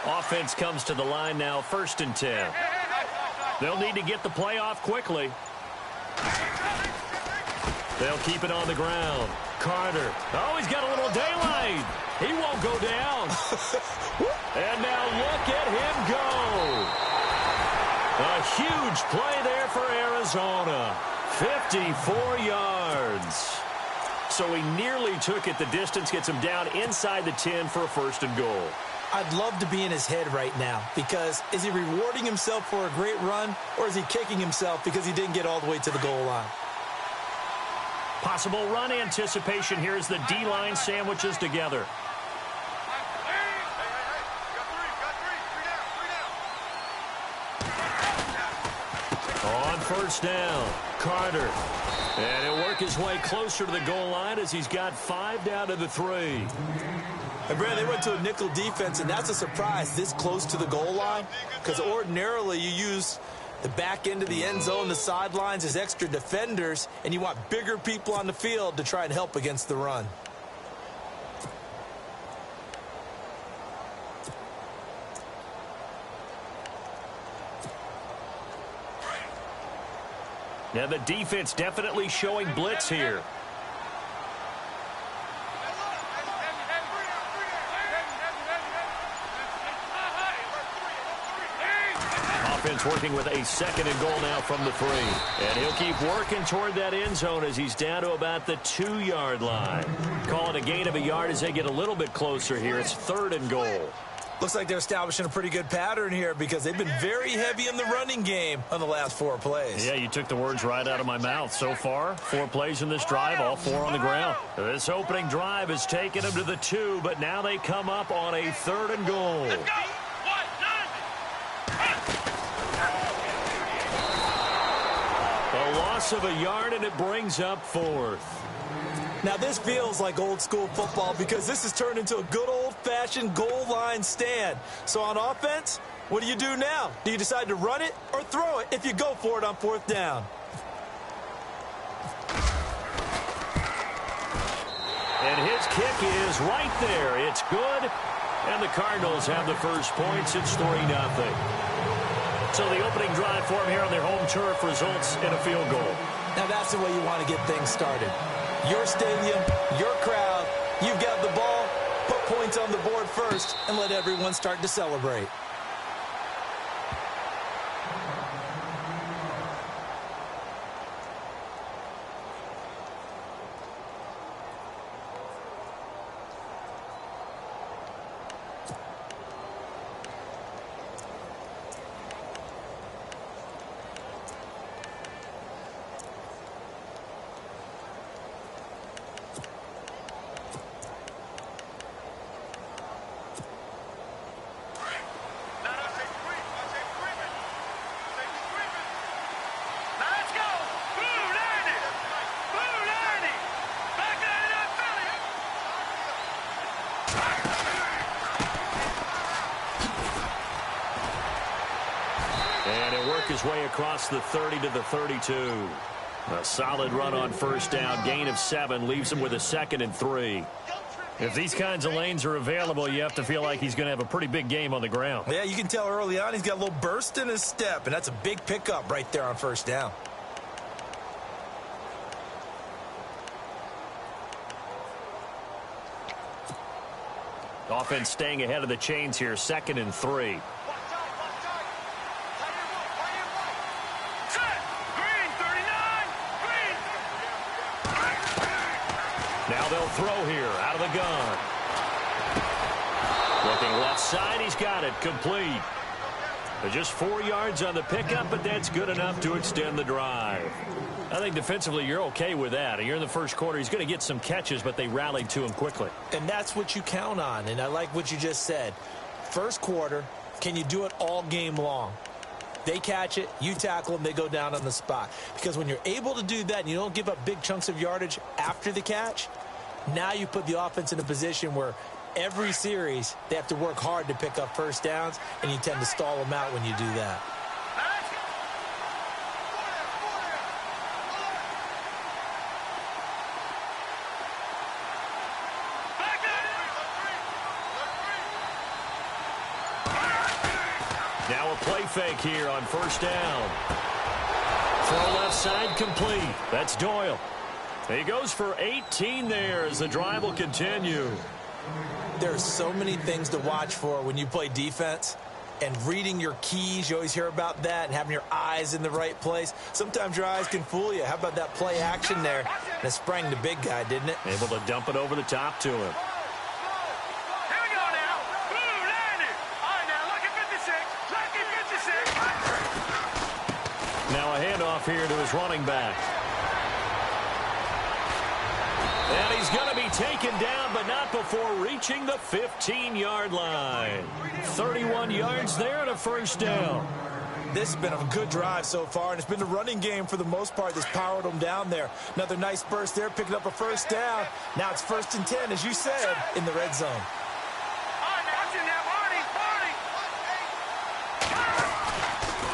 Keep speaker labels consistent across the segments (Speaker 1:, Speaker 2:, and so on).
Speaker 1: Offense comes to the line now, 1st and 10. They'll need to get the play off quickly. They'll keep it on the ground. Carter. Oh, he's got a little daylight. He won't go down. And now look at him go. A huge play there for Arizona. 54 yards. So he nearly took it the distance, gets him down inside the 10 for a 1st and goal.
Speaker 2: I'd love to be in his head right now, because is he rewarding himself for a great run, or is he kicking himself because he didn't get all the way to the goal line?
Speaker 1: Possible run anticipation here as the D-line sandwiches together. On 1st down, Carter. And he'll work his way closer to the goal line as he's got 5 down to the 3.
Speaker 2: And Brad, they went to a nickel defense, and that's a surprise this close to the goal line, because ordinarily you use the back end of the end zone, the sidelines as extra defenders, and you want bigger people on the field to try and help against the run.
Speaker 1: Now the defense definitely showing blitz here. Offense working with a 2nd and goal now from the 3. And he'll keep working toward that end zone as he's down to about the 2-yard line. Call it a gain of a yard as they get a little bit closer here. It's 3rd and goal.
Speaker 2: Looks like they're establishing a pretty good pattern here, because they've been very heavy in the running game on the last 4 plays.
Speaker 1: Yeah, you took the words right out of my mouth. So far, 4 plays in this drive, all 4 on the ground. This opening drive has taken them to the 2, but now they come up on a 3rd and goal.
Speaker 3: Let's go.
Speaker 1: A loss of a yard, and it brings up 4th.
Speaker 2: Now, this feels like old-school football, because this has turned into a good old-fashioned goal line stand. So on offense, what do you do now? Do you decide to run it or throw it if you go for it on 4th down?
Speaker 1: And his kick is right there. It's good. And the Cardinals have the first points. It's 3-0. So the opening drive for them here on their home turf results in a field goal.
Speaker 2: Now that's the way you want to get things started. Your stadium, your crowd, you've got the ball, put points on the board first, and let everyone start to celebrate.
Speaker 1: His way across the 30 to the 32. A solid run on first down. Gain of 7 leaves him with a 2nd and 3. If these kinds of lanes are available, you have to feel like he's going to have a pretty big game on the ground.
Speaker 2: Yeah, you can tell early on he's got a little burst in his step, and that's a big pickup right there on first down.
Speaker 1: Offense staying ahead of the chains here. 2nd and 3. Now they'll throw here out of the gun. Looking left side, he's got it complete. Just 4 yards on the pickup, but that's good enough to extend the drive. I think defensively you're okay with that. You're in the first quarter. He's going to get some catches, but they rallied to him quickly.
Speaker 2: And that's what you count on, and I like what you just said. First quarter, can you do it all game long? They catch it, you tackle them, they go down on the spot. Because when you're able to do that and you don't give up big chunks of yardage after the catch, now you put the offense in a position where every series they have to work hard to pick up first downs, and you tend to stall them out when you do that.
Speaker 1: fake here on first down. Throw left side complete. That's Doyle. He goes for 18 there as the drive will continue.
Speaker 2: There are so many things to watch for when you play defense. And reading your keys, you always hear about that, and having your eyes in the right place. Sometimes your eyes can fool you. How about that play action there? And it sprang the big guy, didn't it?
Speaker 1: Able to dump it over the top to him.
Speaker 3: Here we go now. Blue landed. All right, now lucky 56. Lucky 56.
Speaker 1: Now a handoff here to his running back. And he's going to be taken down, but not before reaching the 15-yard line. 31 yards there and a first down.
Speaker 2: This has been a good drive so far, and it's been the running game for the most part that's powered them down there. Another nice burst there, picking up a first down. Now it's 1st and 10, as you said, in the red zone.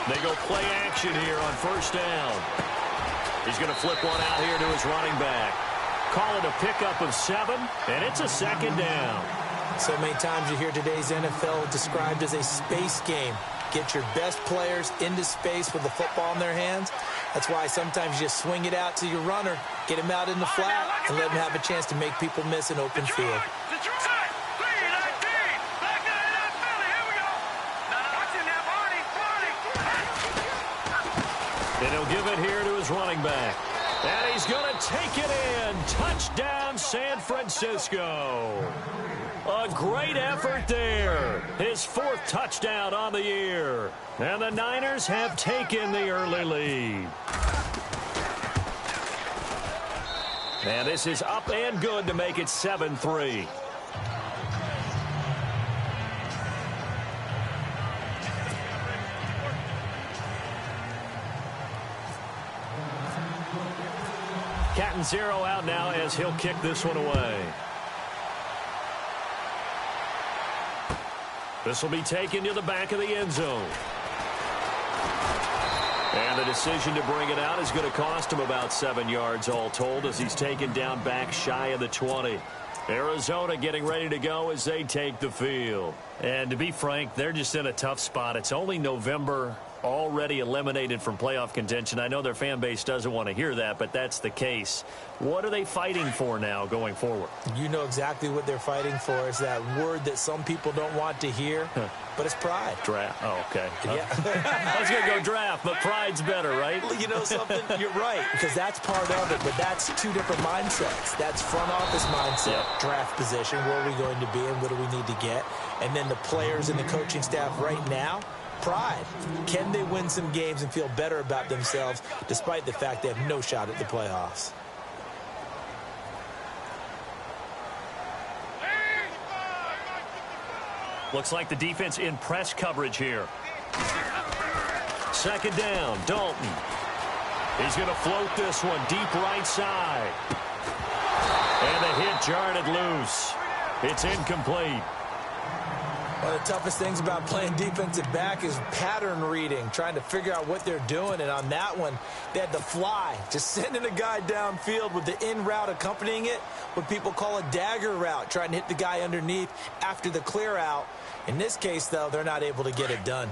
Speaker 1: They go play action here on first down. He's going to flip one out here to his running back. Call it a pickup of 7, and it's a 2nd down.
Speaker 2: So many times you hear today's NFL described as a space game. Get your best players into space with the football in their hands. That's why sometimes you just swing it out to your runner, get him out in the flat, and let him have a chance to make people miss an open field.
Speaker 1: And he'll give it here to his running back. And he's going to take it in. Touchdown, San Francisco. A great effort there. His 4th touchdown on the year. And the Niners have taken the early lead. And this is up and good to make it 7-3. Cat and 0 out now as he'll kick this one away. This will be taken to the back of the end zone. And the decision to bring it out is going to cost him about 7 yards all told as he's taken down back shy of the 20. Arizona getting ready to go as they take the field. And to be frank, they're just in a tough spot. It's only November, already eliminated from playoff contention. I know their fan base doesn't want to hear that, but that's the case. What are they fighting for now going forward?
Speaker 2: You know exactly what they're fighting for. Is that word that some people don't want to hear, but it's pride.
Speaker 1: Draft. Oh, okay.
Speaker 2: Yeah.
Speaker 1: I was going to go draft, but pride's better, right?
Speaker 2: You know something? You're right, because that's part of it, but that's 2 different mindsets. That's front office mindset, draft position, where are we going to be and what do we need to get? And then the players and the coaching staff right now, pride. Can they win some games and feel better about themselves despite the fact they have no shot at the playoffs?
Speaker 1: Looks like the defense in press coverage here. 2nd down, Dalton. He's going to float this one deep right side. And the hit jarred it loose. It's incomplete.
Speaker 2: One of the toughest things about playing defensive back is pattern reading, trying to figure out what they're doing. And on that one, they had to fly, just sending a guy downfield with the in route accompanying it, what people call a dagger route, trying to hit the guy underneath after the clear out. In this case, though, they're not able to get it done.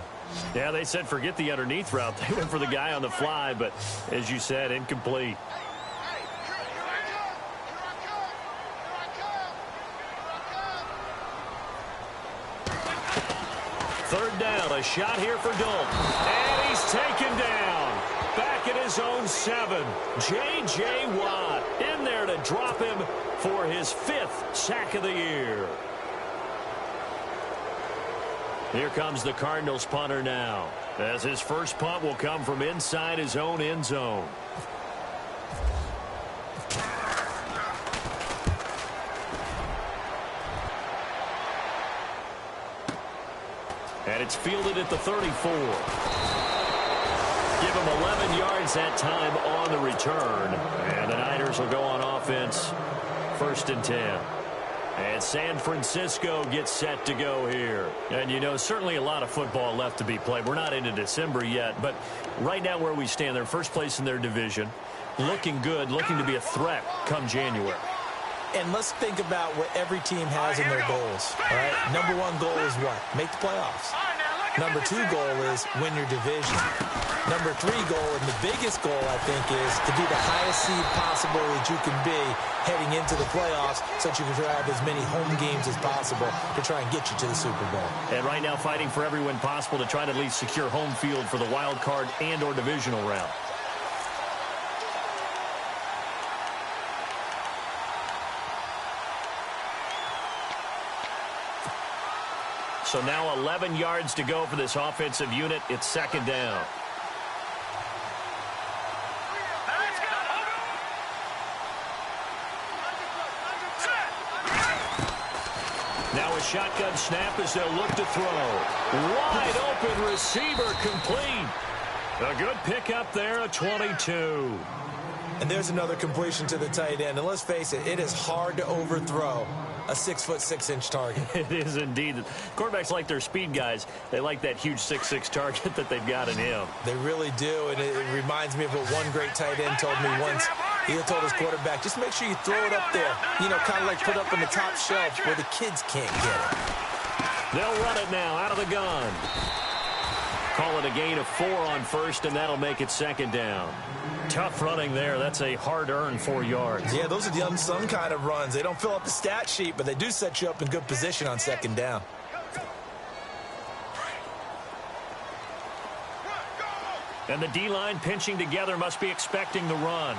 Speaker 1: Yeah, they said forget the underneath route. They went for the guy on the fly, but as you said, incomplete. Third down, a shot here for Dalton. And he's taken down. Back at his own 7. J.J. Watt in there to drop him for his 5th sack of the year. Here comes the Cardinals punter now, as his first punt will come from inside his own end zone. And it's fielded at the 34. Give him 11 yards that time on the return. And the Niners will go on offense, 1st and 10. And San Francisco gets set to go here. And, you know, certainly a lot of football left to be played. We're not into December yet, but right now where we stand, they're first place in their division. Looking good, looking to be a threat come January.
Speaker 2: And let's think about what every team has in their goals. All right, number 1 goal is what? Make the playoffs. Number 2 goal is win your division. Number 3 goal, and the biggest goal, I think, is to be the highest seed possible that you can be heading into the playoffs so that you can have as many home games as possible to try and get you to the Super Bowl.
Speaker 1: And right now fighting for every win possible to try to at least secure home field for the wild card and or divisional round. So now 11 yards to go for this offensive unit. It's second down. Now a shotgun snap as they'll look to throw. Wide open receiver complete. A good pickup there at 22.
Speaker 2: And there's another completion to the tight end. And let's face it, it is hard to overthrow a 6'6" target.
Speaker 1: It is indeed. Quarterbacks like their speed guys. They like that huge 6'6" target that they've got in him.
Speaker 2: They really do, and it reminds me of what one great tight end told me once. He told his quarterback, just make sure you throw it up there. You know, kind of like put up on the top shelf where the kids can't get it.
Speaker 1: They'll run it now out of the gun. Call it a gain of 4 on first, and that'll make it second down. Tough running there. That's a hard-earned 4 yards.
Speaker 2: Yeah, those are the unsung kind of runs. They don't fill up the stat sheet, but they do set you up in good position on second down.
Speaker 1: And the D-line pinching together must be expecting the run.
Speaker 3: All right,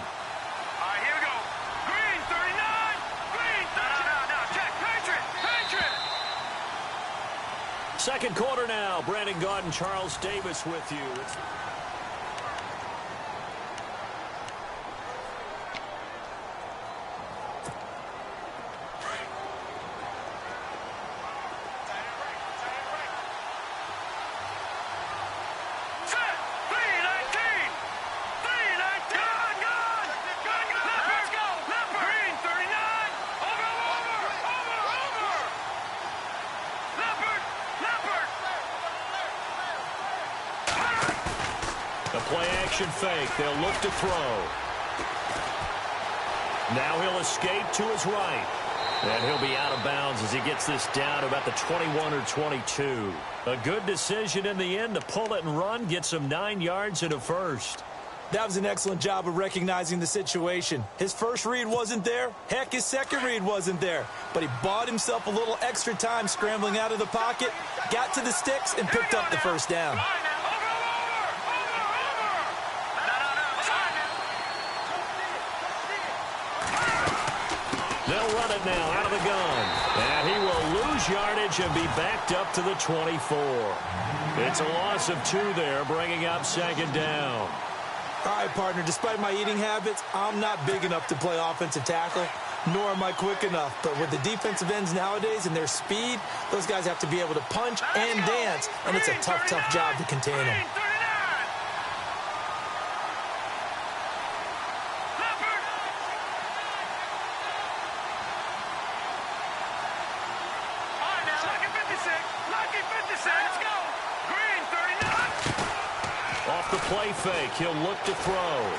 Speaker 3: here we go. Green, 39. Green, 39. No, check. Patriot.
Speaker 1: Second quarter now. Brandon Gaudin, Charles Davis with you. Play-action fake. They'll look to throw. Now he'll escape to his right. And he'll be out of bounds as he gets this down to about the 21 or 22. A good decision in the end to pull it and run. Gets him 9 yards and a first.
Speaker 2: That was an excellent job of recognizing the situation. His first read wasn't there. Heck, his second read wasn't there. But he bought himself a little extra time scrambling out of the pocket, got to the sticks, and picked up the first down.
Speaker 1: They'll run it now out of the gun. And he will lose yardage and be backed up to the 24. It's a loss of 2 there, bringing up second down.
Speaker 2: All right, partner, despite my eating habits, I'm not big enough to play offensive tackle, nor am I quick enough. But with the defensive ends nowadays and their speed, those guys have to be able to punch and dance, and it's a tough, tough job to contain them.
Speaker 1: The play fake. He'll look to throw.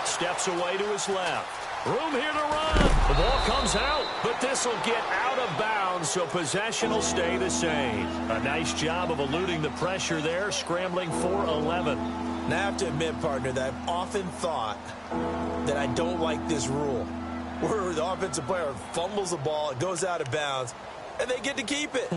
Speaker 1: Steps away to his left. Room here to run. The ball comes out, but this will get out of bounds, so possession will stay the same. A nice job of eluding the pressure there, scrambling for 11.
Speaker 2: Now, I have to admit, partner, that I've often thought that I don't like this rule, where the offensive player fumbles the ball, it goes out of bounds, and they get to keep it.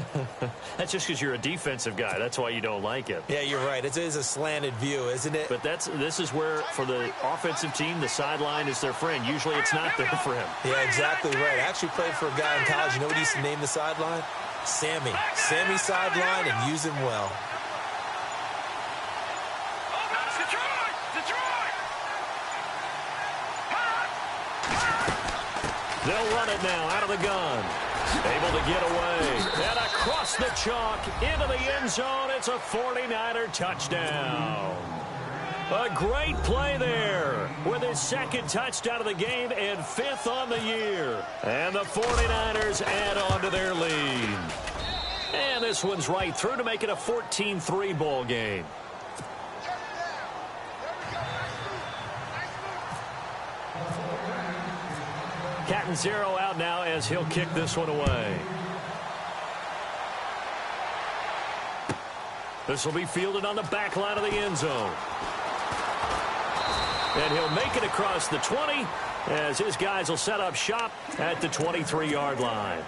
Speaker 1: That's just because you're a defensive guy. That's why you don't like it.
Speaker 2: Yeah, you're right. It is a slanted view, isn't it?
Speaker 1: But this is where, for the offensive team, the sideline is their friend. Usually it's not there for him.
Speaker 2: Yeah, exactly right. I actually played for a guy in college. You know what he used to name the sideline? Sammy. Sammy sideline, and use him well.
Speaker 1: They'll run it now out of the gun. Able to get away. And across the chalk into the end zone. It's a 49er touchdown. A great play there with his second touchdown of the game and 5th on the year. And the 49ers add on to their lead. And this one's right through to make it a 14-3 ball game. Captain Zero out now as he'll kick this one away. This will be fielded on the back line of the end zone. And he'll make it across the 20 as his guys will set up shop at the 23-yard line.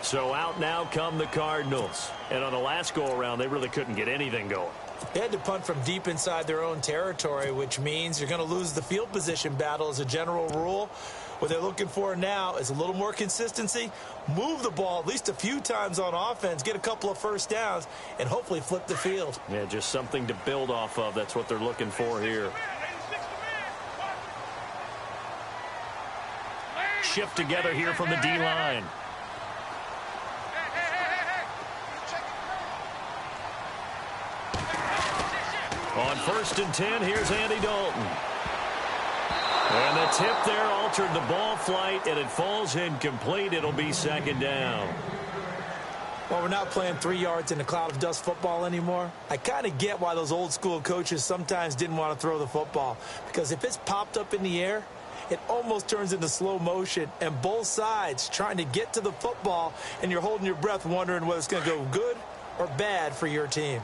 Speaker 1: So out now come the Cardinals. And on the last go-around, they really couldn't get anything going.
Speaker 2: They had to punt from deep inside their own territory, which means you're going to lose the field position battle as a general rule. What they're looking for now is a little more consistency, move the ball at least a few times on offense, get a couple of first downs, and hopefully flip the field.
Speaker 1: Yeah, just something to build off of. That's what they're looking for here. Shift together here from the D-line. On 1st and 10, here's Andy Dalton. And the tip there altered the ball flight, and it falls incomplete. It'll be 2nd down.
Speaker 2: Well, we're not playing 3 yards in a cloud of dust football anymore. I kind of get why those old school coaches sometimes didn't want to throw the football. Because if it's popped up in the air, it almost turns into slow motion, and both sides trying to get to the football, and you're holding your breath wondering whether it's going to go good or bad for your team.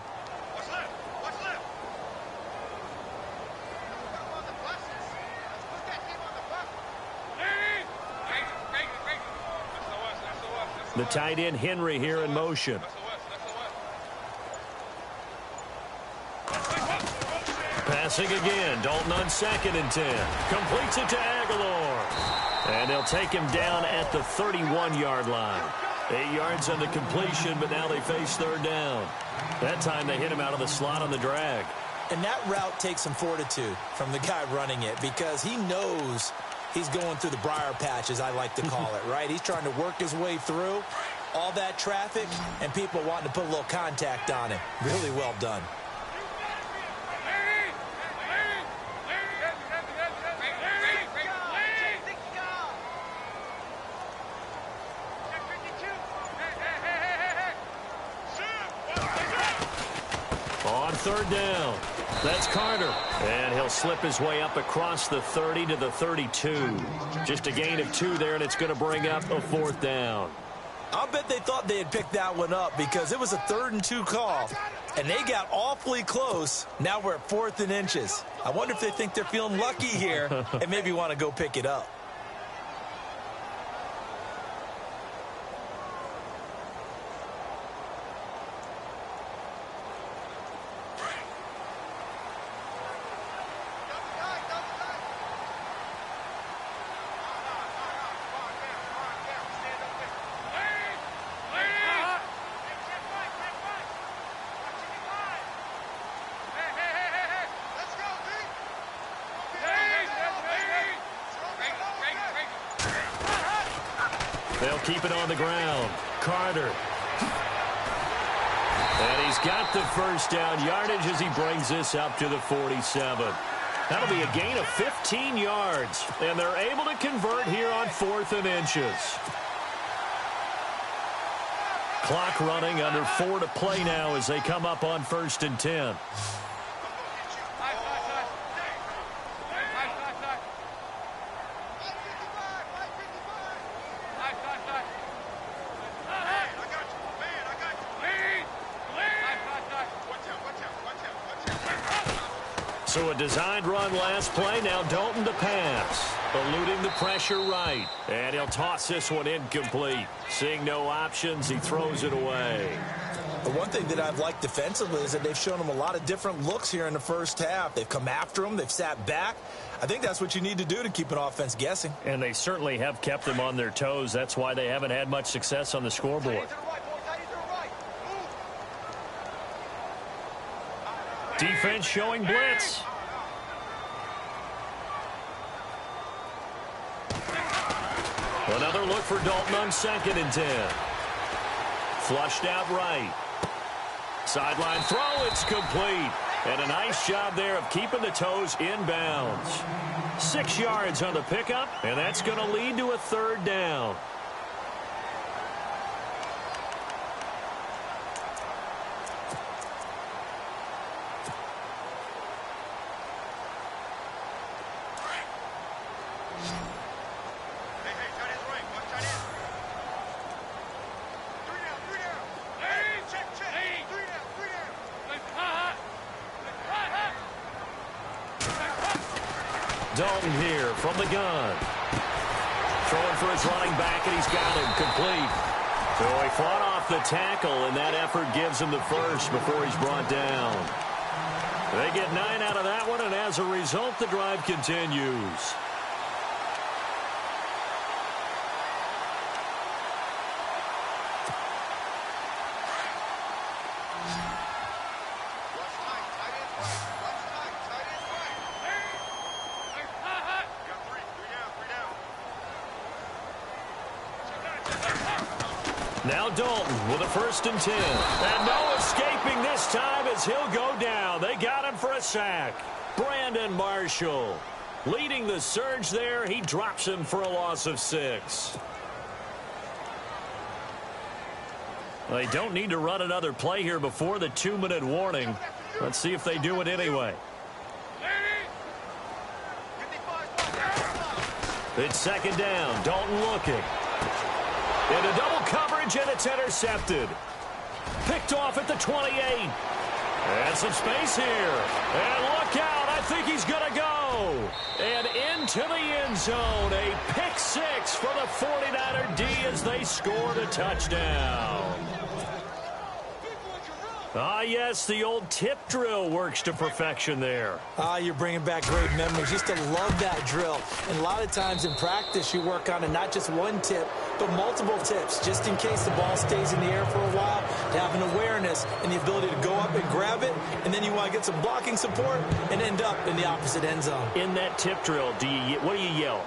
Speaker 1: The tight end Henry here in motion. Passing again. Dalton on 2nd and 10. Completes it to Aguilar. And they'll take him down at the 31-yard line. 8 yards on the completion, but now they face 3rd down. That time they hit him out of the slot on the drag.
Speaker 2: And that route takes some fortitude from the guy running it because he knows he's going through the briar patch, as I like to call it, right? He's trying to work his way through all that traffic and people wanting to put a little contact on him. Really well done.
Speaker 1: On 3rd down, that's Carter. And he'll slip his way up across the 30 to the 32. Just a gain of 2 there, and it's going to bring up a 4th down.
Speaker 2: I'll bet they thought they had picked that one up because it was a 3rd and 2 call, and they got awfully close. Now we're at 4th and inches. I wonder if they think they're feeling lucky here and maybe want to go pick it up.
Speaker 1: They'll keep it on the ground. Carter. And he's got the first down yardage as he brings this up to the 47. That'll be a gain of 15 yards. And they're able to convert here on 4th and inches. Clock running, under 4 to play now as they come up on 1st and 10. So a designed run last play. Now Dalton to pass. Eluding the pressure right. And he'll toss this one incomplete. Seeing no options, he throws it away.
Speaker 2: The one thing that I've liked defensively is that they've shown him a lot of different looks here in the first half. They've come after him. They've sat back. I think that's what you need to do to keep an offense guessing.
Speaker 1: And they certainly have kept them on their toes. That's why they haven't had much success on the scoreboard. Defense showing blitz. Another look for Dalton on 2nd and 10. Flushed out right. Sideline throw, it's complete. And a nice job there of keeping the toes inbounds. 6 yards on the pickup, and that's going to lead to a 3rd down. Dalton here from the gun. Throwing for his running back, and he's got him complete. So he fought off the tackle, and that effort gives him the first before he's brought down. They get 9 out of that one, and as a result, the drive continues. Now Dalton with a 1st and 10. And no escaping this time as he'll go down. They got him for a sack. Brandon Marshall leading the surge there. He drops him for a loss of 6. Well, they don't need to run another play here before the 2-minute warning. Let's see if they do it anyway. It's 2nd down. Dalton looking. Into double coverage, and it's intercepted. Picked off at the 28. And some space here. And look out. I think he's going to go. And into the end zone. A pick 6 for the 49er D as they score the touchdown. Ah, yes, the old tip drill works to perfection there.
Speaker 2: Ah, you're bringing back great memories. Used to love that drill. And a lot of times in practice, you work on it, not just one tip, but multiple tips, just in case the ball stays in the air for a while, to have an awareness and the ability to go up and grab it, and then you want to get some blocking support and end up in the opposite end zone.
Speaker 1: In that tip drill, what do you yell?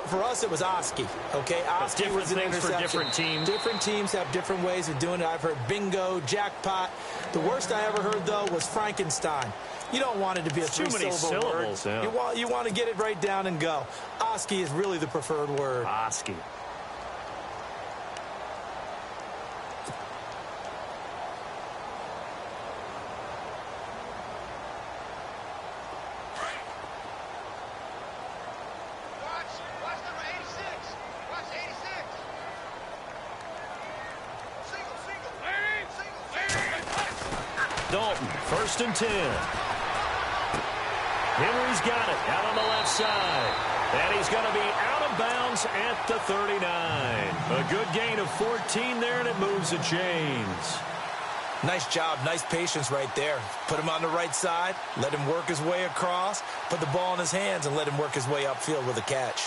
Speaker 2: For us, it was Oski. Okay, Oski was an interception.
Speaker 1: For different teams.
Speaker 2: Different teams have different ways of doing it. I've heard bingo, jackpot. The worst I ever heard, though, was Frankenstein. You don't want it to be a three-syllable word. Yeah. You want to get it right down and go. Oski is really the preferred word.
Speaker 1: Oski. Dalton, 1st and 10. Henry's got it out on the left side. And he's going to be out of bounds at the 39. A good gain of 14 there, and it moves the chains.
Speaker 2: Nice job, nice patience right there. Put him on the right side, let him work his way across, put the ball in his hands, and let him work his way upfield with a catch.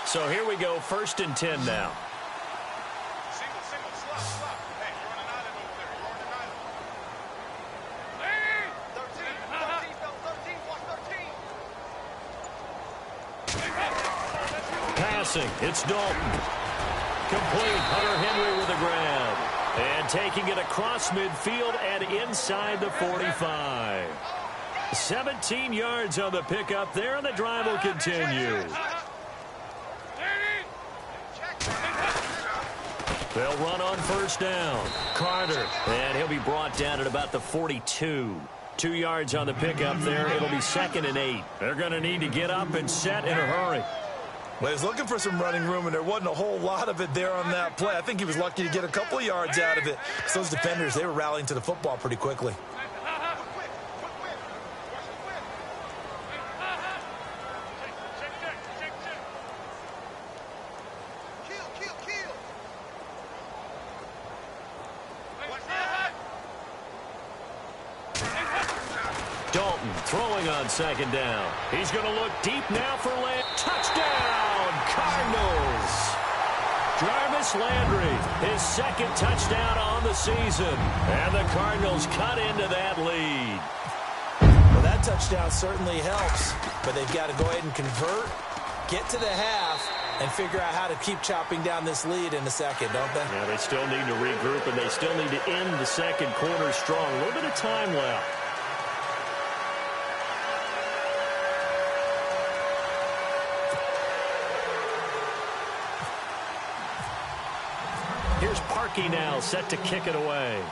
Speaker 1: So here we go, 1st and 10 now. It's Dalton. Complete. Hunter Henry with a grab. And taking it across midfield and inside the 45. 17 yards on the pickup there, and the drive will continue. They'll run on 1st down. Carter. And he'll be brought down at about the 42. 2 yards on the pickup there. It'll be 2nd and 8. They're going to need to get up and set in a hurry.
Speaker 2: Well, he was looking for some running room, and there wasn't a whole lot of it there on that play. I think he was lucky to get a couple of yards out of it. So those defenders, they were rallying to the football pretty quickly.
Speaker 1: Dalton throwing on 2nd down. He's going to look deep now for Landry. Touchdown, Cardinals. Jarvis Landry, his 2nd touchdown on the season. And the Cardinals cut into that lead.
Speaker 2: Well, that touchdown certainly helps, but they've got to go ahead and convert, get to the half, and figure out how to keep chopping down this lead in the second, don't they?
Speaker 1: Yeah, they still need to regroup, and they still need to end the 2nd quarter strong. A little bit of time left. Here's Parkey now, set to kick it away.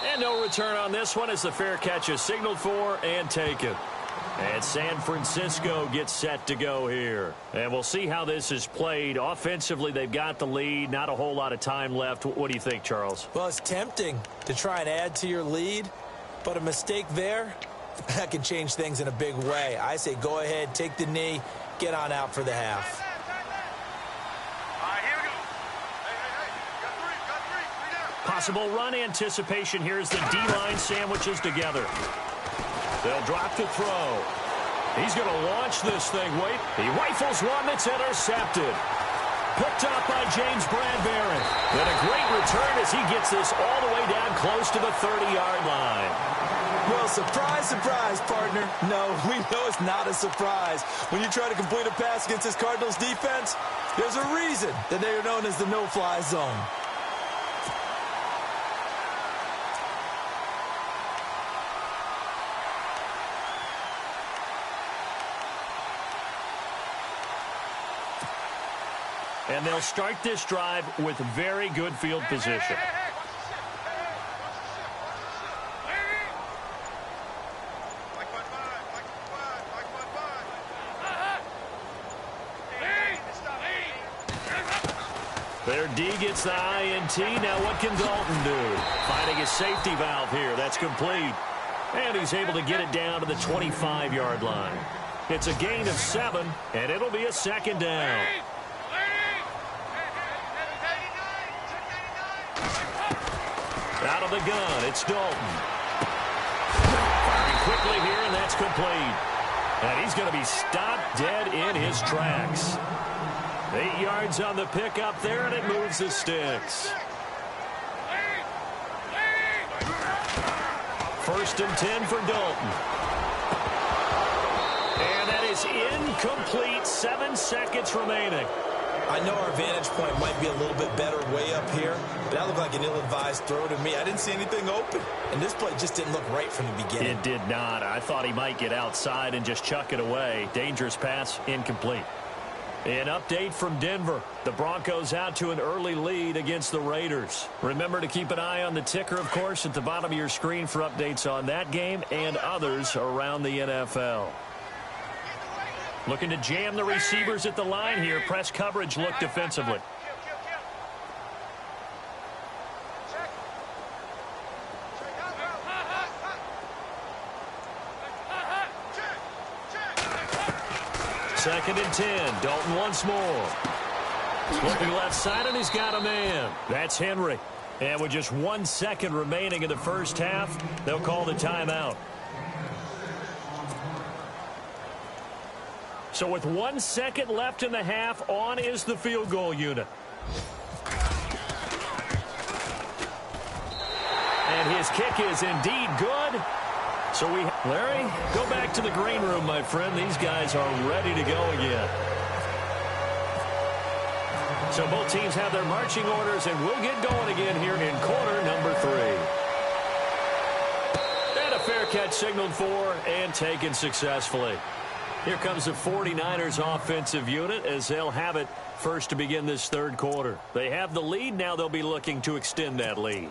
Speaker 1: And no return on this one as the fair catch is signaled for and taken. And San Francisco gets set to go here. And we'll see how this is played. Offensively, they've got the lead. Not a whole lot of time left. What do you think, Charles?
Speaker 2: Well, it's tempting to try and add to your lead, but a mistake there, that can change things in a big way. I say go ahead, take the knee, get on out for the half.
Speaker 3: All right, here we go. Hey. Got three down.
Speaker 1: Possible run anticipation here as the D-line sandwiches together. They'll drop to throw. He's going to launch this thing. Wait. He rifles one that's intercepted. Picked up by James Bradbury. And a great return as he gets this all the way down close to the 30-yard line.
Speaker 2: Well, surprise, surprise, partner. No, we know it's not a surprise. When you try to complete a pass against this Cardinals defense, there's a reason that they are known as the no-fly zone.
Speaker 1: And they'll start this drive with very good field position. Their D gets the INT. Now what can Dalton do? Finding his safety valve here. That's complete. And he's able to get it down to the 25-yard line. It's a gain of 7, and it'll be a second down. Out of the gun, it's Dalton. Firing quickly here, and that's complete. And he's going to be stopped dead in his tracks. 8 yards on the pickup there, and it moves the sticks. 1st and 10 for Dalton. And that is incomplete. 7 seconds remaining.
Speaker 2: I know our vantage point might be a little bit better way up here, but that looked like an ill-advised throw to me. I didn't see anything open, and this play just didn't look right from the beginning.
Speaker 1: It did not. I thought he might get outside and just chuck it away. Dangerous pass, incomplete. An update from Denver. The Broncos out to an early lead against the Raiders. Remember to keep an eye on the ticker, of course, at the bottom of your screen for updates on that game and others around the NFL. Looking to jam the receivers at the line here. Press coverage look defensively. Second and 10. Dalton once more. Looking left side, and he's got a man. That's Henry. And with just 1 second remaining in the first half, they'll call the timeout. So with 1 second left in the half, on is the field goal unit. And his kick is indeed good. So Larry, go back to the green room, my friend. These guys are ready to go again. So both teams have their marching orders, and we'll get going again here in quarter number 3. And a fair catch signaled for and taken successfully. Here comes the 49ers offensive unit as they'll have it first to begin this third quarter. They have the lead. Now they'll be looking to extend that lead.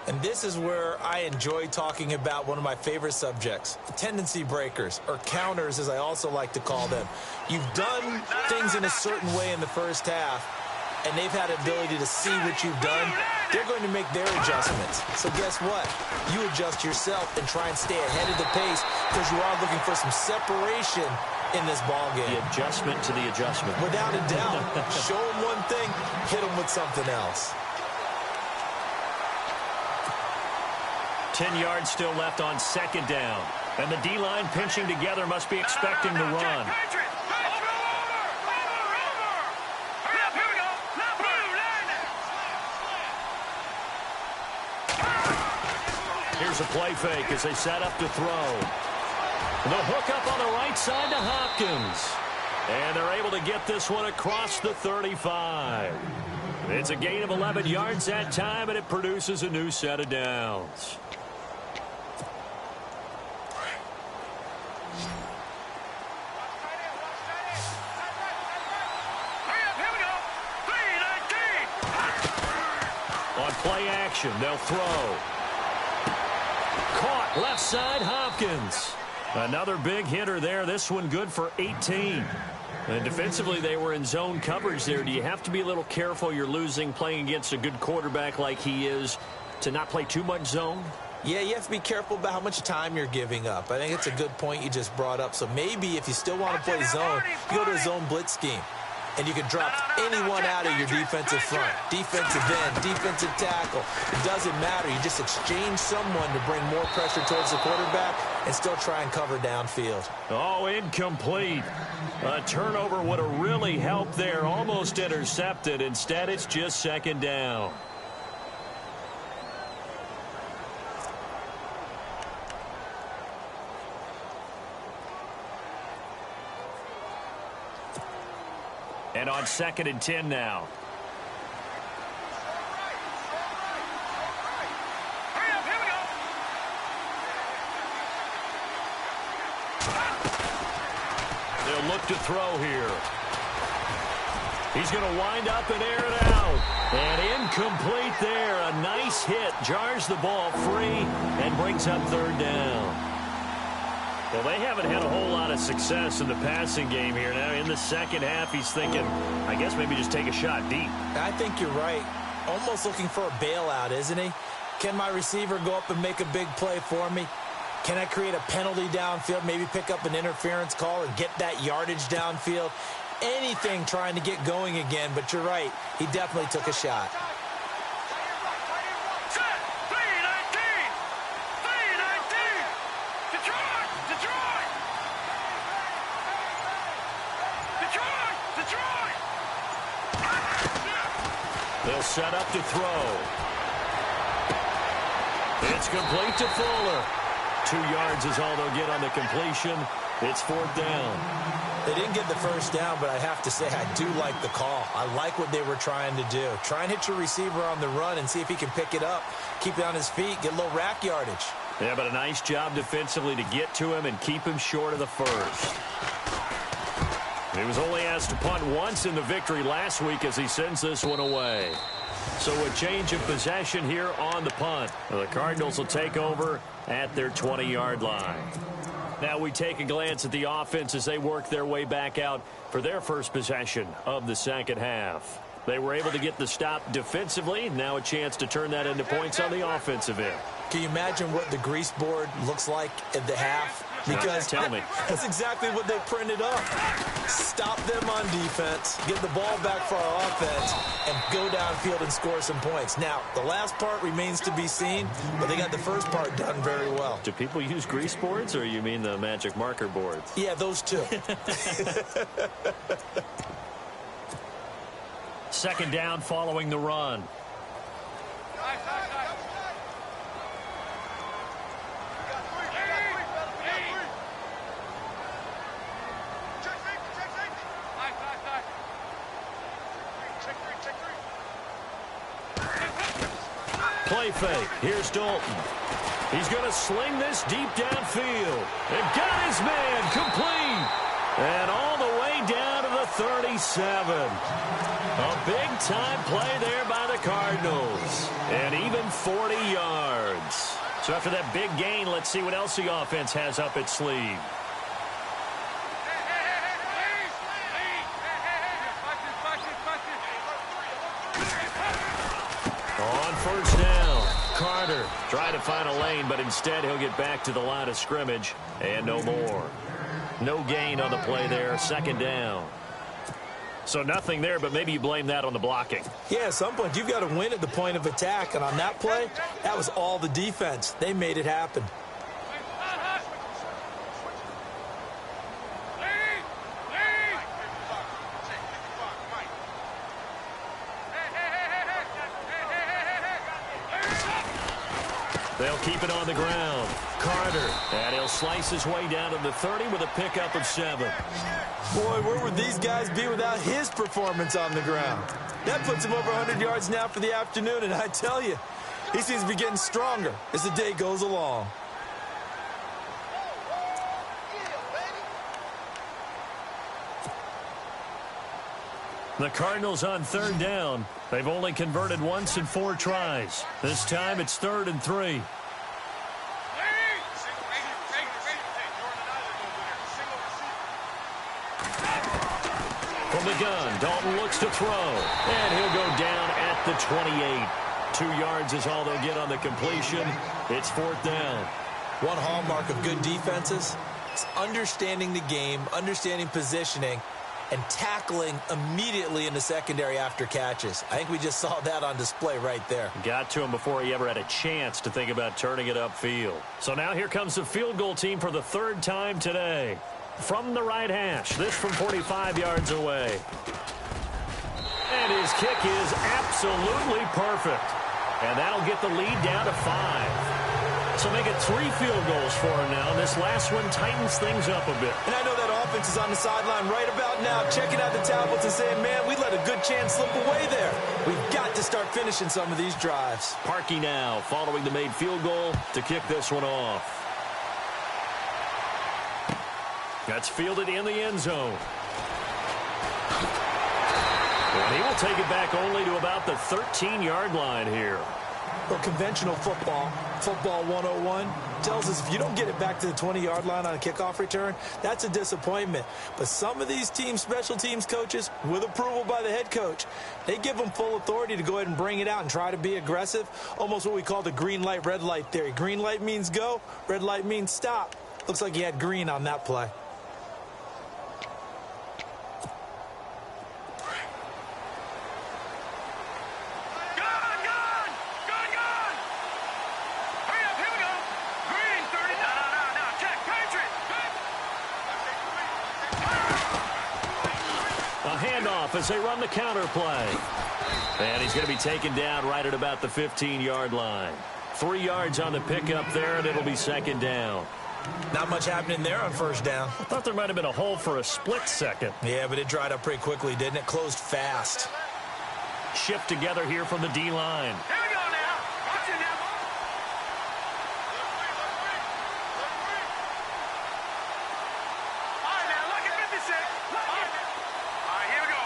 Speaker 2: And this is where I enjoy talking about one of my favorite subjects, tendency breakers, or counters as I also like to call them. You've done things in a certain way in the first half, and they've had the ability to see what you've done. They're going to make their adjustments. So guess what? You adjust yourself and try and stay ahead of the pace because you are looking for some separation in this ball game.
Speaker 1: The adjustment to the adjustment.
Speaker 2: Without a doubt. Show them one thing, hit them with something else.
Speaker 1: 10 yards still left on second down. And the D-line pinching together must be expecting the run. Here's a play fake as they set up to throw. The hook up on the right side to Hopkins. And they're able to get this one across the 35. It's a gain of 11 yards that time, and it produces a new set of downs. On play action, they'll throw. Caught left side, Hopkins. Another big hitter there. This one good for 18. And defensively, they were in zone coverage there. Do you have to be a little careful? You're losing playing against a good quarterback like he is to not play too much zone?
Speaker 2: Yeah, you have to be careful about how much time you're giving up. I think it's a good point you just brought up. So maybe if you still want to play zone, you go to a zone blitz scheme. And you can drop anyone out of your defensive front. Defensive end, defensive tackle. It doesn't matter. You just exchange someone to bring more pressure towards the quarterback and still try and cover downfield.
Speaker 1: Oh, incomplete. A turnover would have really helped there. Almost intercepted. Instead, it's just second down. And on 2nd and 10 now.
Speaker 3: Hurry up, here we go.
Speaker 1: They'll look to throw here. He's going to wind up and air it out. And incomplete there. A nice hit. Jars the ball free and brings up 3rd down. Well, they haven't had a whole lot of success in the passing game here. Now, in the second half, he's thinking, I guess maybe just take a shot deep.
Speaker 2: I think you're right. Almost looking for a bailout, isn't he? Can my receiver go up and make a big play for me? Can I create a penalty downfield, maybe pick up an interference call and get that yardage downfield? Anything trying to get going again, but you're right. He definitely took a shot.
Speaker 1: They'll set up to throw. It's complete to Fuller. 2 yards is all they'll get on the completion. It's 4th down.
Speaker 2: They didn't get the first down, but I have to say I do like the call. I like what they were trying to do. Try and hit your receiver on the run and see if he can pick it up, keep it on his feet, get a little rack yardage.
Speaker 1: Yeah, but a nice job defensively to get to him and keep him short of the first. He was only asked to punt once in the victory last week as he sends this one away. So a change of possession here on the punt. The Cardinals will take over at their 20-yard line. Now we take a glance at the offense as they work their way back out for their first possession of the second half. They were able to get the stop defensively. Now a chance to turn that into points on the offensive end.
Speaker 2: Can you imagine what the grease board looks like at the half? Because
Speaker 1: tell me.
Speaker 2: That's exactly what they printed up. Stop them on defense, get the ball back for our offense, and go downfield and score some points. Now, the last part remains to be seen, but they got the first part done very well.
Speaker 1: Do people use grease boards, or you mean the magic marker boards?
Speaker 2: Yeah, those two.
Speaker 1: 2nd down following the run. Play fake. Here's Dalton. He's going to sling this deep downfield. And got his man complete. And all the way down to the 37. A big-time play there by the Cardinals. And even 40 yards. So after that big gain, let's see what else the offense has up its sleeve. On 1st down, Carter trying to find a lane, but instead he'll get back to the line of scrimmage and no more. No gain on the play there, 2nd down. So nothing there, but maybe you blame that on the blocking.
Speaker 2: Yeah, at some point you've got to win at the point of attack, and on that play, that was all the defense. They made it happen.
Speaker 1: They'll keep it on the ground. Carter, and he'll slice his way down to the 30 with a pickup of 7.
Speaker 2: Boy, where would these guys be without his performance on the ground? That puts him over 100 yards now for the afternoon, and I tell you, he seems to be getting stronger as the day goes along.
Speaker 1: The Cardinals on 3rd down. They've only converted once in 4 tries. This time it's 3rd and 3. From the gun, Dalton looks to throw, and he'll go down at the 28. 2 yards is all they'll get on the completion. It's 4th down.
Speaker 2: One hallmark of good defenses is understanding the game, understanding positioning, and tackling immediately in the secondary after catches. I think we just saw that on display right there.
Speaker 1: Got to him before he ever had a chance to think about turning it upfield. So now here comes the field goal team for the 3rd time today. From the right hash, this from 45 yards away. And his kick is absolutely perfect. And that'll get the lead down to 5. So make it 3 field goals for him now. This last one tightens things up a bit.
Speaker 2: And I know that offense is on the sideline right about now, checking out the tablets and saying, man, we let a good chance slip away there. We've got to start finishing some of these drives.
Speaker 1: Parkey now following the made field goal to kick this one off. That's fielded in the end zone. And he will take it back only to about the 13-yard line here.
Speaker 2: Well, conventional football 101, tells us if you don't get it back to the 20-yard line on a kickoff return, that's a disappointment. But some of these teams, special teams coaches, with approval by the head coach, they give them full authority to go ahead and bring it out and try to be aggressive, almost what we call the green light, red light theory. Green light means go, red light means stop. Looks like he had green on that play.
Speaker 1: As they run the counter play. And he's going to be taken down right at about the 15-yard line. 3 yards on the pickup there, and it'll be 2nd down.
Speaker 2: Not much happening there on 1st down.
Speaker 1: I thought there might have been a hole for a split second.
Speaker 2: Yeah, but it dried up pretty quickly, didn't it? Closed fast.
Speaker 1: Shift together here from the D-line.
Speaker 3: Here we go now. Watch it now. All right, now, look at 56. Look at it. All right, here we go.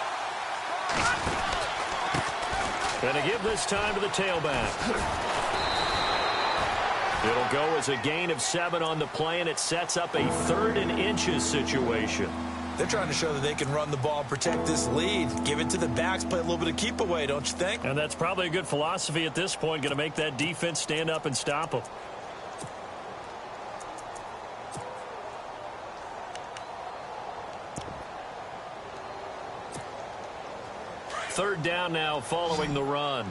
Speaker 1: And to give this time to the tailback. It'll go as a gain of 7 on the play, and it sets up a 3rd and inches situation.
Speaker 2: They're trying to show that they can run the ball and protect this lead. Give it to the backs, play a little bit of keep away, don't you think?
Speaker 1: And that's probably a good philosophy at this point, going to make that defense stand up and stop them. Third down now following the run.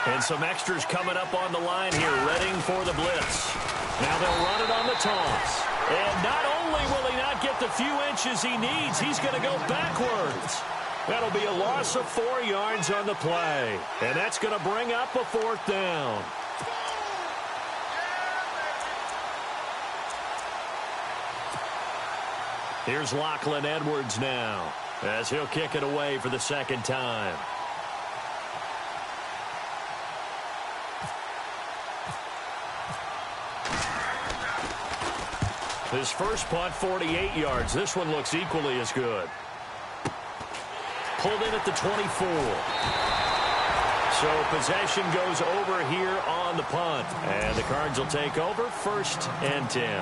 Speaker 1: And some extras coming up on the line here, readying for the blitz. Now they'll run it on the toss. And not only will he not get the few inches he needs, he's going to go backwards. That'll be a loss of 4 yards on the play. And that's going to bring up a 4th down. Here's Lachlan Edwards now, as he'll kick it away for the 2nd time. His first punt, 48 yards. This one looks equally as good. Pulled in at the 24. So possession goes over here on the punt. And the Cards will take over 1st and 10.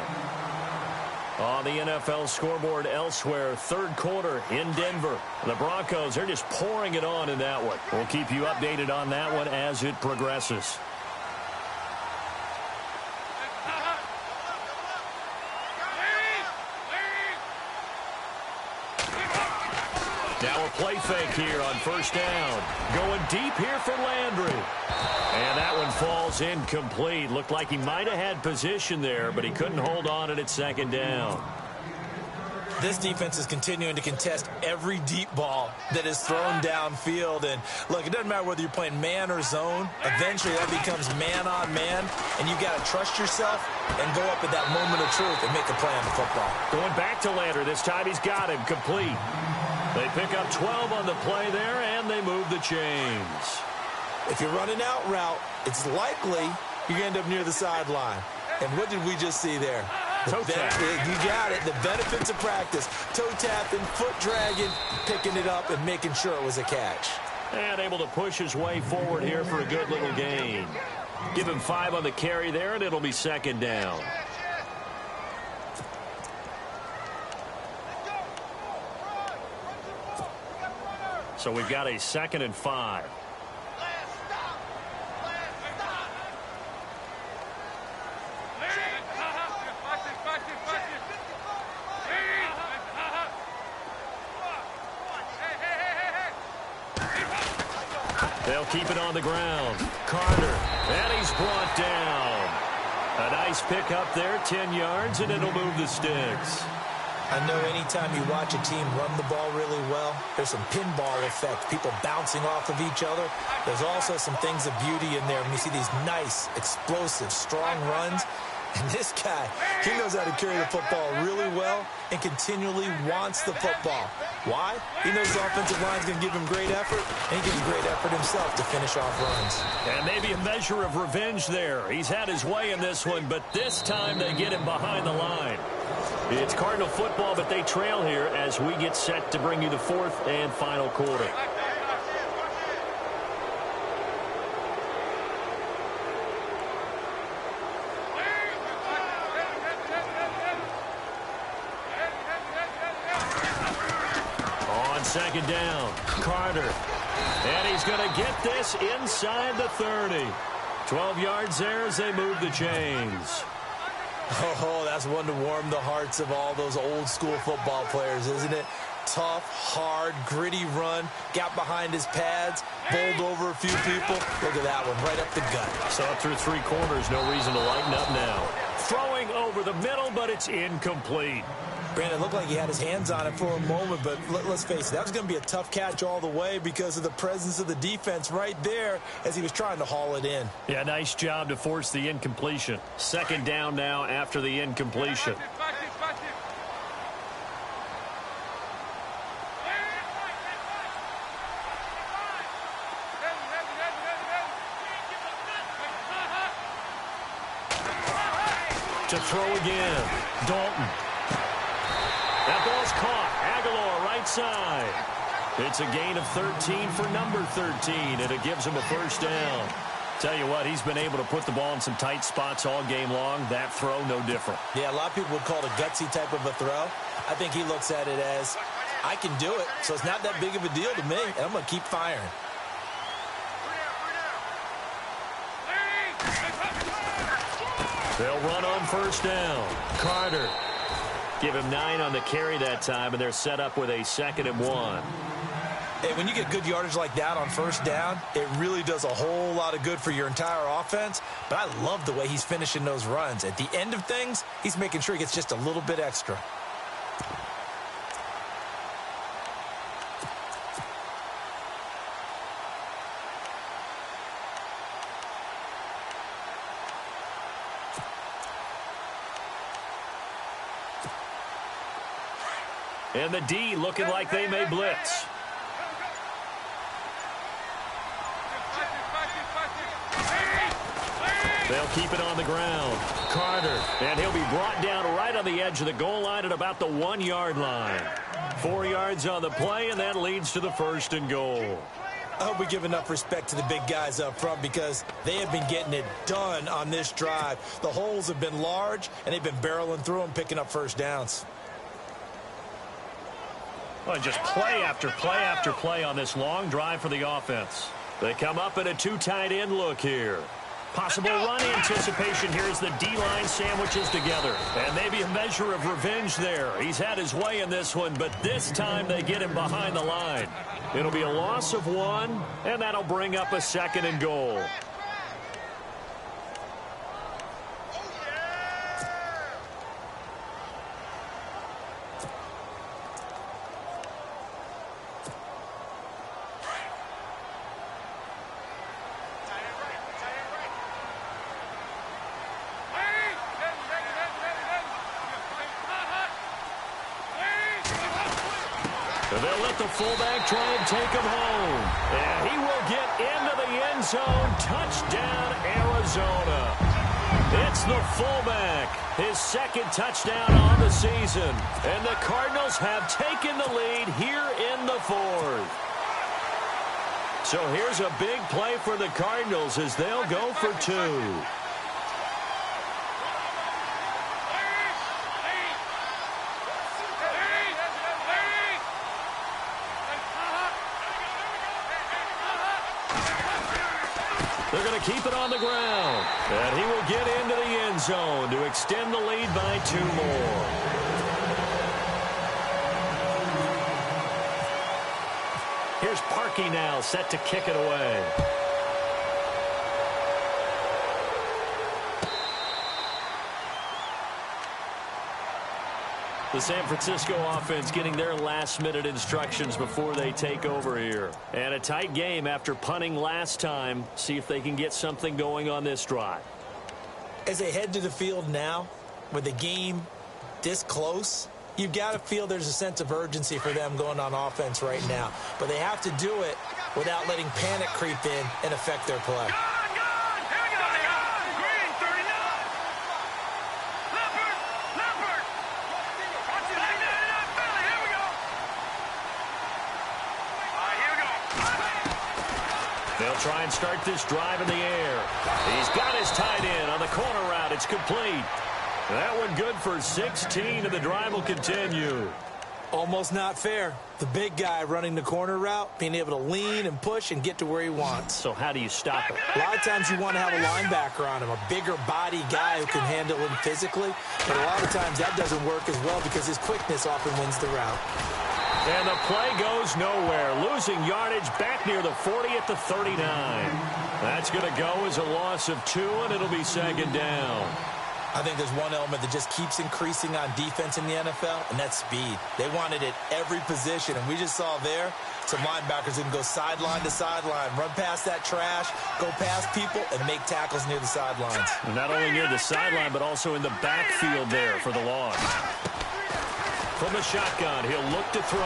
Speaker 1: On the NFL scoreboard elsewhere, 3rd quarter in Denver. The Broncos, they're just pouring it on in that one. We'll keep you updated on that one as it progresses. Now a play fake here on 1st down. Going deep here for Landry. And that one falls incomplete. Looked like he might have had position there, but he couldn't hold on at 2nd down.
Speaker 2: This defense is continuing to contest every deep ball that is thrown downfield. And, look, it doesn't matter whether you're playing man or zone. Eventually, that becomes man on man, and you got to trust yourself and go up at that moment of truth and make a play on the football.
Speaker 1: Going back to Landry. This time he's got him complete. They pick up 12 on the play there, and they move the chains.
Speaker 2: If you're running out route, it's likely you're going to end up near the sideline. And what did we just see there?
Speaker 1: Toe tap.
Speaker 2: You got it. The benefits of practice. Toe tapping, foot dragging, picking it up, and making sure it was a catch.
Speaker 1: And able to push his way forward here for a good little gain. Give him 5 on the carry there, and it'll be second down. So we've got a 2nd and 5. They'll keep it on the ground. Carter, and he's brought down. A nice pickup there, 10 yards, and it'll move the sticks.
Speaker 2: I know anytime you watch a team run the ball really well, there's some pinball effect, people bouncing off of each other. There's also some things of beauty in there when you see these nice, explosive, strong runs. And this guy, he knows how to carry the football really well and continually wants the football. Why? He knows the offensive line's going to give him great effort, and he gives great effort himself to finish off runs.
Speaker 1: And maybe a measure of revenge there. He's had his way in this one, but this time they get him behind the line. It's Cardinal football, but they trail here as we get set to bring you the 4th and final quarter. On 2nd down, Carter. And he's going to get this inside the 30. 12 yards there as they move the chains.
Speaker 2: Oh, that's one to warm the hearts of all those old school football players, isn't it? Tough, hard, gritty run, got behind his pads, bowled over a few people. Look at that one, right up the gut.
Speaker 1: Saw it through 3 corners, no reason to lighten up now. Throwing over the middle, but it's incomplete.
Speaker 2: Brandon, it looked like he had his hands on it for a moment, but let's face it, that was going to be a tough catch all the way because of the presence of the defense right there as he was trying to haul it in.
Speaker 1: Yeah, nice job to force the incompletion. 2nd down now after the incompletion. To throw again, Dalton. That ball's caught. Aguilar, right side. It's a gain of 13 for number 13, and it gives him a 1st down. Tell you what, he's been able to put the ball in some tight spots all game long. That throw, no different.
Speaker 2: Yeah, a lot of people would call it a gutsy type of a throw. I think he looks at it as, I can do it, so it's not that big of a deal to me, and I'm going to keep firing.
Speaker 1: They'll run on 1st down. Carter. Give him 9 on the carry that time, and they're set up with a 2nd and 1.
Speaker 2: Hey, when you get good yardage like that on 1st down, it really does a whole lot of good for your entire offense. But I love the way he's finishing those runs. At the end of things, he's making sure he gets just a little bit extra.
Speaker 1: And the D looking like they may blitz. They'll keep it on the ground. Carter, and he'll be brought down right on the edge of the goal line at about the 1-yard line. 4 yards on the play, and that leads to the 1st and goal.
Speaker 2: I hope we give enough respect to the big guys up front because they have been getting it done on this drive. The holes have been large, and they've been barreling through them, picking up 1st downs.
Speaker 1: Well, just play after play after play on this long drive for the offense. They come up in a 2 tight end look here. Possible run anticipation here as the D-line sandwiches together. And maybe a measure of revenge there. He's had his way in this one, but this time they get him behind the line. It'll be a loss of 1, and that'll bring up a 2nd and goal. They'll let the fullback try and take him home. And he will get into the end zone. Touchdown, Arizona. It's the fullback. His 2nd touchdown on the season. And the Cardinals have taken the lead here in the 4th. So here's a big play for the Cardinals as they'll go for 2. They're going to keep it on the ground. And he will get into the end zone to extend the lead by 2 more. Here's Parkey now, set to kick it away. The San Francisco offense getting their last-minute instructions before they take over here. And a tight game after punting last time. See if they can get something going on this drive.
Speaker 2: As they head to the field now, with the game this close, you've got to feel there's a sense of urgency for them going on offense right now. But they have to do it without letting panic creep in and affect their play.
Speaker 1: They'll try and start this drive in the air. He's got his tight end on the corner route. It's complete. That one good for 16, and the drive will continue.
Speaker 2: Almost not fair. The big guy running the corner route, being able to lean and push and get to where he wants.
Speaker 1: So how do you stop it?
Speaker 2: A lot of times you want to have a linebacker on him, a bigger body guy who can handle him physically. But a lot of times that doesn't work as well because his quickness often wins the route.
Speaker 1: And the play goes nowhere. Losing yardage back near the 40 at the 39. That's going to go as a loss of 2, and it'll be 2nd down.
Speaker 2: I think there's one element that just keeps increasing on defense in the NFL, and that's speed. They want it at every position, and we just saw there some linebackers who can go sideline to sideline, run past that trash, go past people, and make tackles near the sidelines.
Speaker 1: Not only near the sideline, but also in the backfield there for the loss. From the shotgun, he'll look to throw.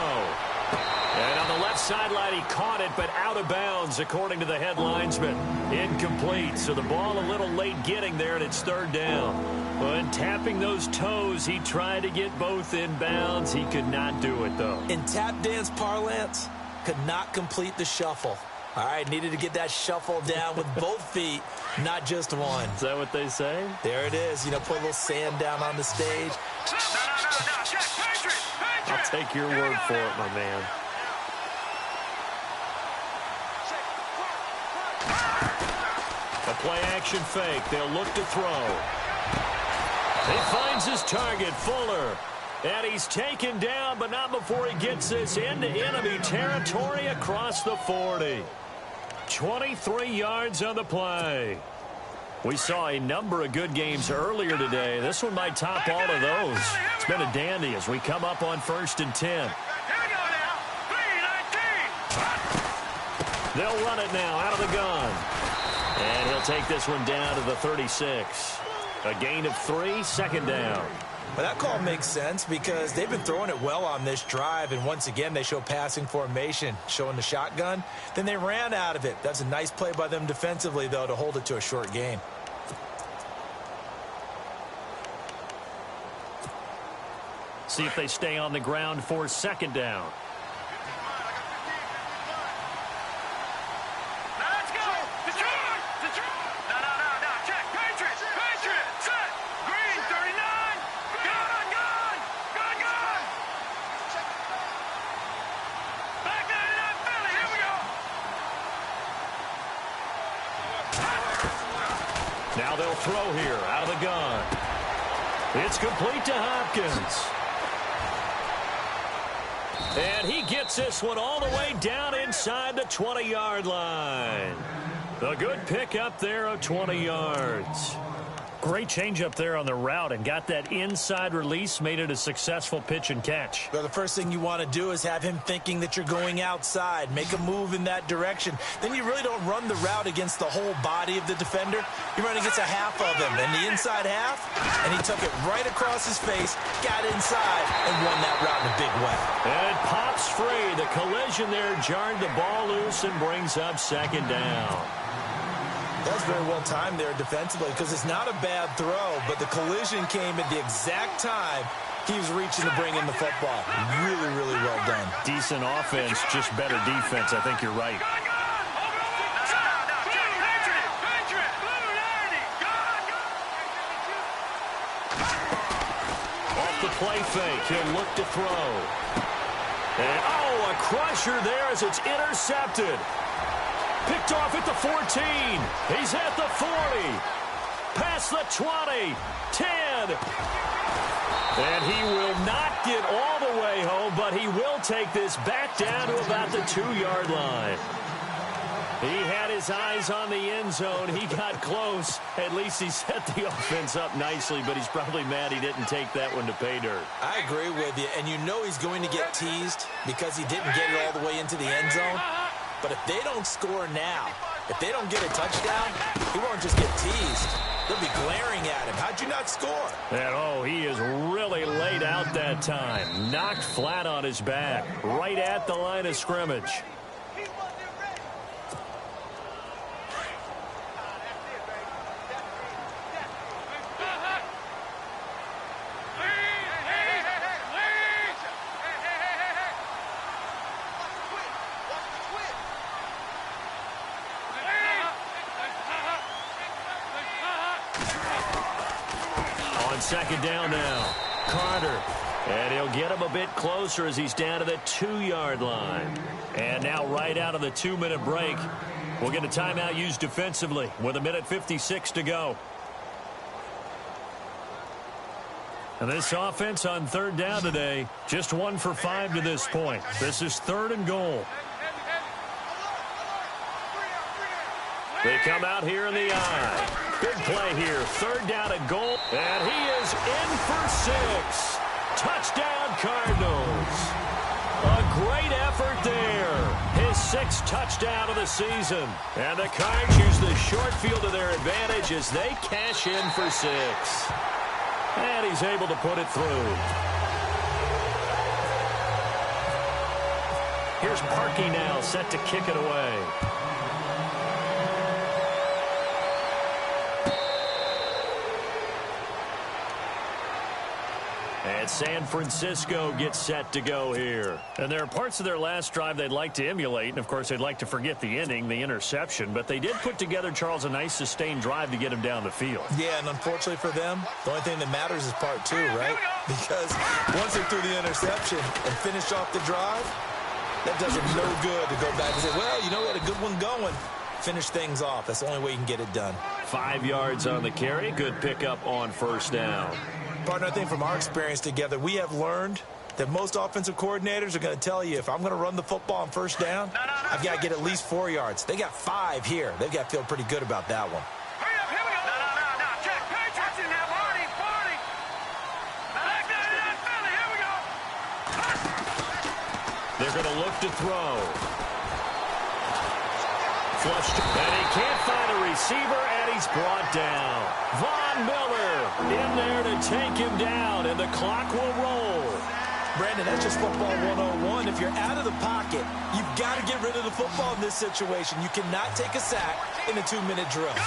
Speaker 1: And on the left sideline, he caught it, but out of bounds, according to the head linesman. Incomplete, so the ball a little late getting there, and it's 3rd down. But tapping those toes, he tried to get both in bounds. He could not do it, though.
Speaker 2: In tap dance parlance, could not complete the shuffle. All right, needed to get that shuffle down with both feet, not just one.
Speaker 1: Is that what they say?
Speaker 2: There it is. You know, put a little sand down on the stage.
Speaker 1: I'll take your word for it, my man. A play-action fake. They'll look to throw. He finds his target, Fuller. And he's taken down, but not before he gets this into enemy territory across the 40. 23 yards on the play. We saw a number of good games earlier today. This one might top all of those. It's been a dandy as we come up on 1st and 10. They'll run it now out of the gun. And he'll take this one down to the 36. A gain of 3, 2nd down.
Speaker 2: Well, that call makes sense because they've been throwing it well on this drive, and once again they show passing formation, showing the shotgun. Then they ran out of it. That's a nice play by them defensively, though, to hold it to a short game.
Speaker 1: See if they stay on the ground for 2nd down. Now they'll throw here out of the gun. It's complete to Hopkins. And he gets this one all the way down inside the 20-yard line. A good pickup there of 20 yards. Great change up there on the route and got that inside release, made it a successful pitch and catch.
Speaker 2: Well, the first thing you want to do is have him thinking that you're going outside, make a move in that direction. Then you really don't run the route against the whole body of the defender. You run against a half of him, and the inside half, and he took it right across his face, got inside, and won that route in a big way.
Speaker 1: And it pops free. The collision there jarred the ball loose and brings up 2nd down.
Speaker 2: That was very well timed there defensively because it's not a bad throw, but the collision came at the exact time he was reaching to bring in the football. Really, really well done.
Speaker 1: Decent offense, just better defense. I think you're right. play fake. He'll look to throw. And, oh, a crusher there as it's intercepted. Picked off at the 14. He's at the 40. Past the 20. 10. And he will not get all the way home, but he will take this back down to about the 2-yard line. He had his eyes on the end zone. He got close. At least he set the offense up nicely, but he's probably mad he didn't take that one to pay dirt.
Speaker 2: I agree with you, and you know he's going to get teased because he didn't get it all the way into the end zone. But if they don't score now, if they don't get a touchdown, he won't just get teased. They'll be glaring at him. How'd you not score?
Speaker 1: And, oh, he is really laid out that time. Knocked flat on his back, right at the line of scrimmage. Second down now. Carter. And he'll get him a bit closer as he's down to the 2-yard line. And now right out of the 2-minute break, we'll get a timeout used defensively with 1:56 to go. And this offense on third down today, just 1 for 5 to this point. This is 3rd and goal. They come out here in the eye. Big play here. 3rd down and goal. And he is in for 6. Touchdown, Cardinals. A great effort there. His 6th touchdown of the season. And the Cards use the short field to their advantage as they cash in for 6. And he's able to put it through. Here's Parkey now set to kick it away. And San Francisco gets set to go here. And there are parts of their last drive they'd like to emulate. And, of course, they'd like to forget the ending, the interception. But they did put together, Charles, a nice sustained drive to get him down the field.
Speaker 2: Yeah, and unfortunately for them, the only thing that matters is part 2, right? Because once they threw the interception and finished off the drive, that does them no good to go back and say, well, you know, we had a good one going. Finish things off. That's the only way you can get it done.
Speaker 1: 5 yards on the carry. Good pickup on 1st down.
Speaker 2: Partner, I think from our experience together, we have learned that most offensive coordinators are going to tell you, if I'm going to run the football on 1st down, I've got to get at least 4 yards. They got 5 here. They've got to feel pretty good about that one.
Speaker 3: Hurry up, here we go. No, Jack, Patriots in there. 40. Back there, Philly, here we go.
Speaker 1: They're going to look to throw. Flushed, and he can't find a receiver, and he's brought down. Von Miller in there to take him down, and the clock will roll.
Speaker 2: Brandon, that's just football 101. If you're out of the pocket, you've got to get rid of the football in this situation. You cannot take a sack in a 2-minute drill.
Speaker 3: Good.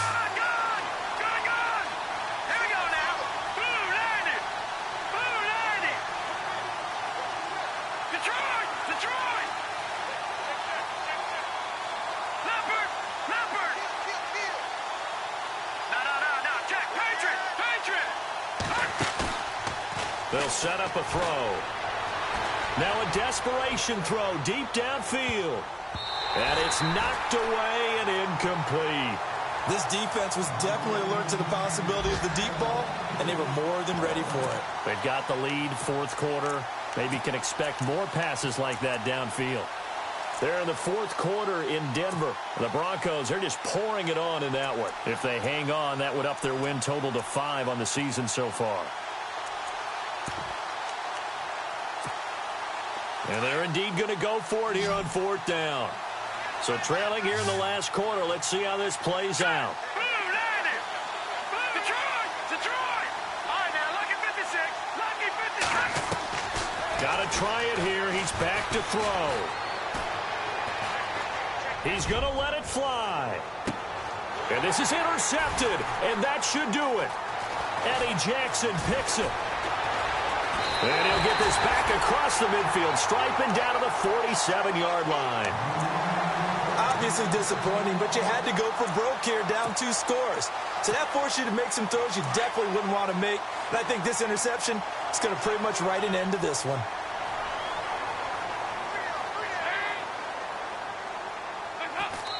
Speaker 3: Here we go now. Blue landed. Detroit. Leopard. No, Jack, Patriot.
Speaker 1: They'll set up a throw. Now a desperation throw deep downfield. And it's knocked away and incomplete.
Speaker 2: This defense was definitely alert to the possibility of the deep ball, and they were more than ready for it.
Speaker 1: They've got the lead, 4th quarter. Maybe can expect more passes like that downfield. They're in the 4th quarter in Denver. The Broncos are just pouring it on in that one. If they hang on, that would up their win total to 5 on the season so far. And they're indeed going to go for it here on 4th down. So trailing here in the last quarter, let's see how this plays out.
Speaker 3: Blue landed. Detroit. All right, now, lucky 56.
Speaker 1: Got to try it here. He's back to throw. He's going to let it fly. And this is intercepted, and that should do it. Eddie Jackson picks it. And he'll get this back across the midfield, striping down to the 47-yard line.
Speaker 2: Obviously disappointing, but you had to go for broke here, down 2 scores. So that forced you to make some throws you definitely wouldn't want to make. And I think this interception It's going to pretty much write an end to this one.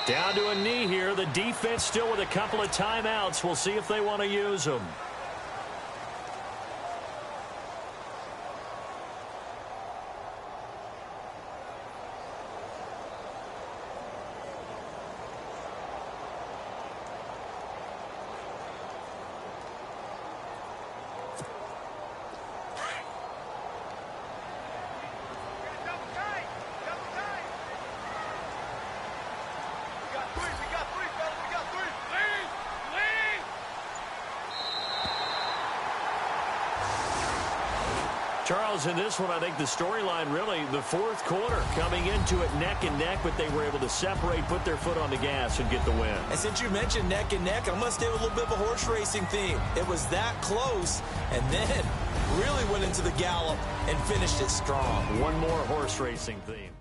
Speaker 1: Down to a knee here. The defense still with a couple of timeouts. We'll see if they want to use them. Charles, in this one, I think the storyline really, the fourth quarter, coming into it neck and neck, but they were able to separate, put their foot on the gas, and get the win.
Speaker 2: And since you mentioned neck and neck, I'm going to stay with a little bit of a horse racing theme. It was that close, and then really went into the gallop and finished it strong.
Speaker 1: One more horse racing theme.